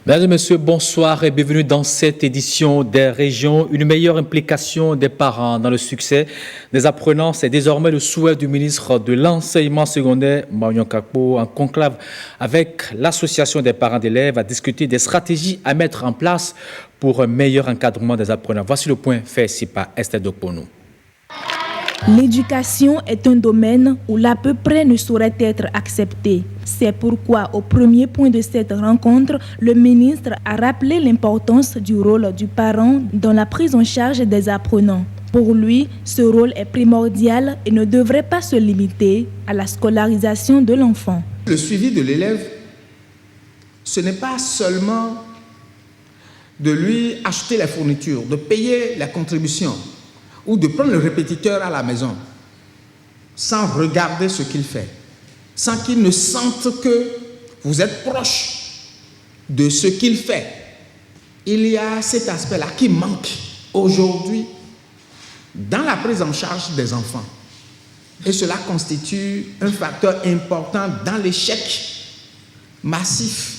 Mesdames et messieurs, bonsoir et bienvenue dans cette édition des régions. Une meilleure implication des parents dans le succès des apprenants, c'est désormais le souhait du ministre de l'Enseignement secondaire, Marion Kakpo, en conclave avec l'association des parents d'élèves, à discuter des stratégies à mettre en place pour un meilleur encadrement des apprenants. Voici le point fait ici par Esther Dokponou. L'éducation est un domaine où l'à peu près ne saurait être accepté. C'est pourquoi, au premier point de cette rencontre, le ministre a rappelé l'importance du rôle du parent dans la prise en charge des apprenants. Pour lui, ce rôle est primordial et ne devrait pas se limiter à la scolarisation de l'enfant. Le suivi de l'élève, ce n'est pas seulement de lui acheter la fourniture, de payer la contribution, ou de prendre le répétiteur à la maison, sans regarder ce qu'il fait, sans qu'il ne sente que vous êtes proche de ce qu'il fait. Il y a cet aspect-là qui manque aujourd'hui dans la prise en charge des enfants. Et cela constitue un facteur important dans l'échec massif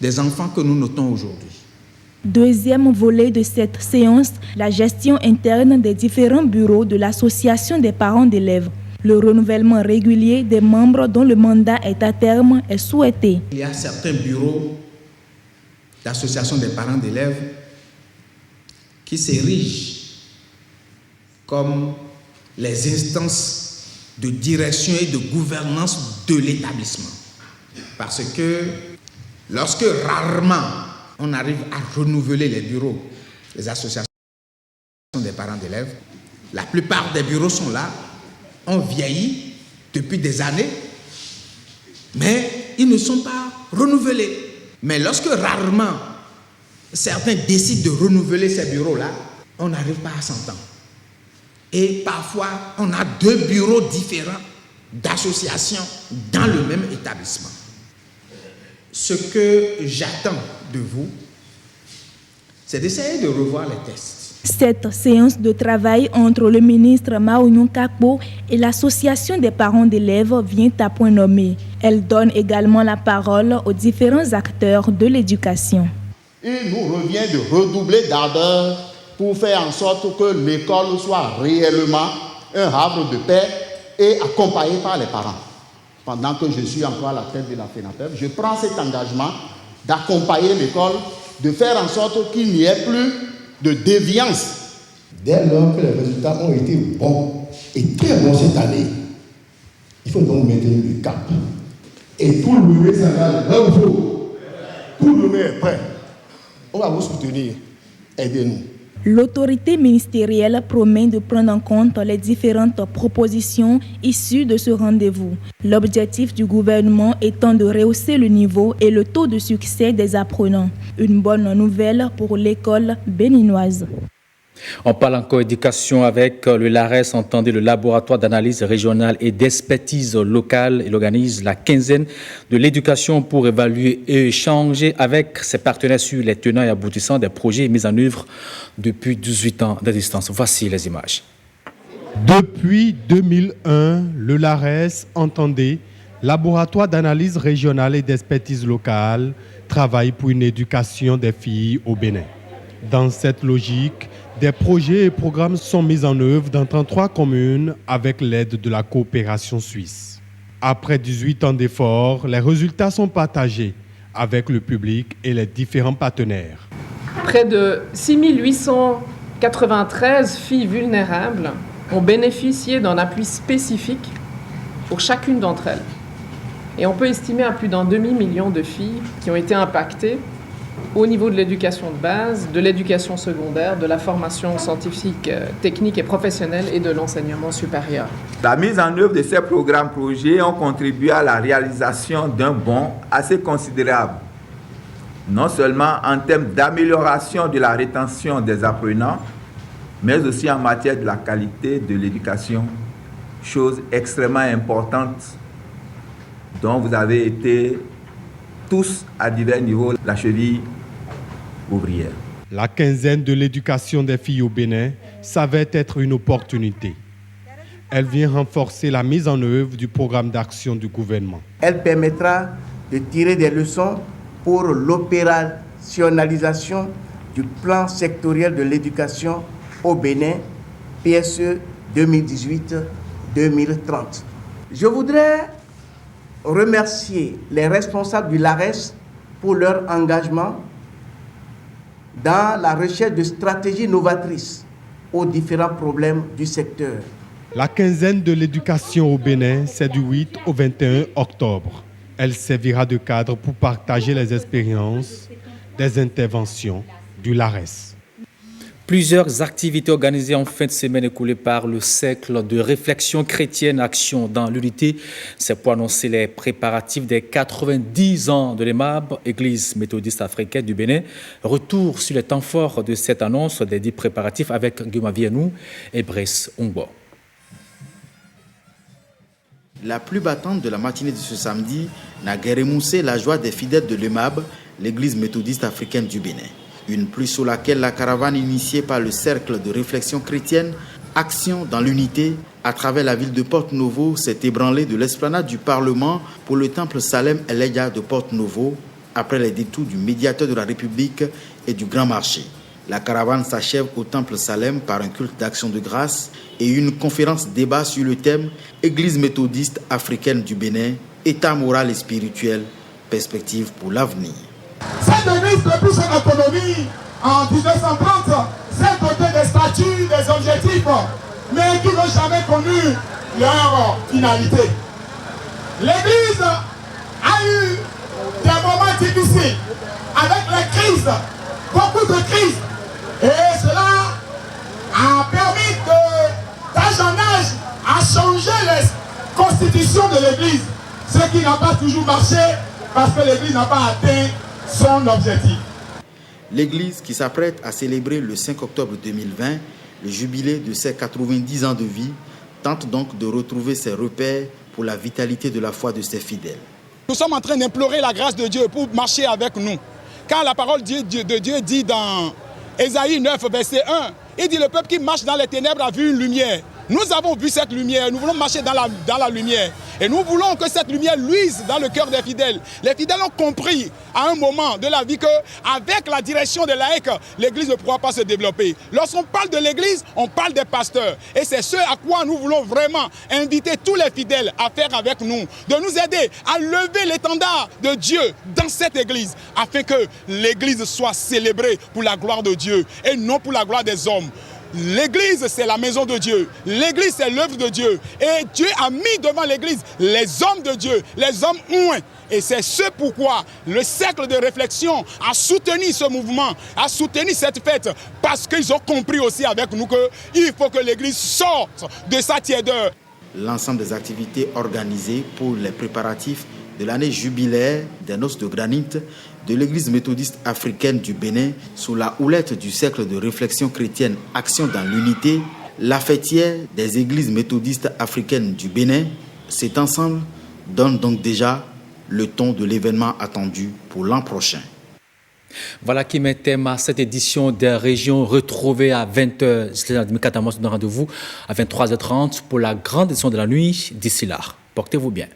des enfants que nous notons aujourd'hui. Deuxième volet de cette séance, la gestion interne des différents bureaux de l'association des parents d'élèves. Le renouvellement régulier des membres dont le mandat est à terme est souhaité. Il y a certains bureaux d'association des parents d'élèves qui s'érigent comme les instances de direction et de gouvernance de l'établissement. Parce que lorsque rarement on arrive à renouveler les bureaux, les associations des parents d'élèves. La plupart des bureaux sont là, ont vieilli depuis des années, mais ils ne sont pas renouvelés. Mais lorsque rarement certains décident de renouveler ces bureaux-là, on n'arrive pas à s'entendre. Et parfois, on a deux bureaux différents d'associations dans le même établissement. Ce que j'attends de vous, c'est d'essayer de revoir les tests. Cette séance de travail entre le ministre Marion Kakpo et l'association des parents d'élèves vient à point nommé. Elle donne également la parole aux différents acteurs de l'éducation. Il nous revient de redoubler d'ardeur pour faire en sorte que l'école soit réellement un havre de paix et accompagné par les parents. Pendant que je suis encore à la tête de la FENAPEB, je prends cet engagement d'accompagner l'école, de faire en sorte qu'il n'y ait plus de déviance. Dès lors que les résultats ont été bons et très bons cette année, il faut donc maintenir le cap. Et tout le monde s'engage là où il faut. Tout le monde est prêt. On va vous soutenir. Aidez-nous. L'autorité ministérielle promet de prendre en compte les différentes propositions issues de ce rendez-vous. L'objectif du gouvernement étant de rehausser le niveau et le taux de succès des apprenants. Une bonne nouvelle pour l'école béninoise. On parle encore éducation avec le LARES, entendez le laboratoire d'analyse régionale et d'expertise locale. Il organise la quinzaine de l'éducation pour évaluer et échanger avec ses partenaires sur les tenants et aboutissants des projets mis en œuvre depuis 18 ans d'existence. Voici les images. Depuis 2001, le LARES, entendez, laboratoire d'analyse régionale et d'expertise locale, travaille pour une éducation des filles au Bénin. Dans cette logique, des projets et programmes sont mis en œuvre dans 33 communes avec l'aide de la coopération suisse. Après 18 ans d'efforts, les résultats sont partagés avec le public et les différents partenaires. Près de 6 893 filles vulnérables ont bénéficié d'un appui spécifique pour chacune d'entre elles. Et on peut estimer à plus d'un demi-million de filles qui ont été impactées au niveau de l'éducation de base, de l'éducation secondaire, de la formation scientifique, technique et professionnelle et de l'enseignement supérieur. La mise en œuvre de ces programmes-projets ont contribué à la réalisation d'un bond assez considérable, non seulement en termes d'amélioration de la rétention des apprenants, mais aussi en matière de la qualité de l'éducation, chose extrêmement importante dont vous avez été tous à divers niveaux la cheville ouvrière. La quinzaine de l'éducation des filles au Bénin s'avère être une opportunité. Elle vient renforcer la mise en œuvre du programme d'action du gouvernement. Elle permettra de tirer des leçons pour l'opérationnalisation opérationnalisation du plan sectoriel de l'éducation au Bénin, PSE 2018-2030. Je voudrais remercier les responsables du LARES pour leur engagement dans la recherche de stratégies novatrices aux différents problèmes du secteur. La quinzaine de l'éducation au Bénin, c'est du 8 au 21 octobre. Elle servira de cadre pour partager les expériences des interventions du LARES. Plusieurs activités organisées en fin de semaine écoulée par le Cercle de réflexion chrétienne Action dans l'unité. C'est pour annoncer les préparatifs des 90 ans de l'EMAB, Église méthodiste africaine du Bénin. Retour sur les temps forts de cette annonce des dits préparatifs avec Guillaume Viennou et Brice Ongbo. La pluie battante de la matinée de ce samedi n'a guère émoussé la joie des fidèles de l'EMAB, l'Église méthodiste africaine du Bénin. Une pluie sous laquelle la caravane initiée par le Cercle de réflexion chrétienne Action dans l'unité à travers la ville de Porto-Novo s'est ébranlée de l'esplanade du Parlement pour le temple Salem El-Eya de Porto-Novo après les détours du médiateur de la République et du Grand Marché. La caravane s'achève au temple Salem par un culte d'action de grâce et une conférence débat sur le thème Église méthodiste africaine du Bénin, état moral et spirituel, perspective pour l'avenir. Cette église, depuis son autonomie en 1930, s'est dotée des statuts, des objectifs, mais qui n'ont jamais connu leur finalité. L'église a eu des moments difficiles, avec les crises, beaucoup de crises, et cela a permis d'âge en âge à changer les constitutions de l'église, ce qui n'a pas toujours marché parce que l'église n'a pas atteint son objectif. L'Église qui s'apprête à célébrer le 5 octobre 2020 le jubilé de ses 90 ans de vie tente donc de retrouver ses repères pour la vitalité de la foi de ses fidèles. Nous sommes en train d'implorer la grâce de Dieu pour marcher avec nous. Car la parole de Dieu dit dans Ésaïe 9, verset 1, il dit le peuple qui marche dans les ténèbres a vu une lumière. Nous avons vu cette lumière, nous voulons marcher dans la lumière. Et nous voulons que cette lumière luise dans le cœur des fidèles. Les fidèles ont compris à un moment de la vie qu'avec la direction de l'AEC, l'Église ne pourra pas se développer. Lorsqu'on parle de l'Église, on parle des pasteurs. Et c'est ce à quoi nous voulons vraiment inviter tous les fidèles à faire avec nous. De nous aider à lever l'étendard de Dieu dans cette Église, afin que l'Église soit célébrée pour la gloire de Dieu et non pour la gloire des hommes. L'église, c'est la maison de Dieu. L'église, c'est l'œuvre de Dieu. Et Dieu a mis devant l'église les hommes de Dieu, les hommes ouins. Et c'est ce pourquoi le cercle de réflexion a soutenu ce mouvement, a soutenu cette fête, parce qu'ils ont compris aussi avec nous qu'il faut que l'église sorte de sa tiédeur. L'ensemble des activités organisées pour les préparatifs de l'année jubilaire des noces de granit de l'Église méthodiste africaine du Bénin sous la houlette du Cercle de réflexion chrétienne Action dans l'unité, la fêtière des Églises méthodistes africaines du Bénin, cet ensemble donne donc déjà le ton de l'événement attendu pour l'an prochain. Voilà qui met thème à cette édition des régions retrouvées à 20h. C'est la demi-catamos de rendez-vous à 23h30 pour la grande édition de la nuit. D'ici là, portez-vous bien.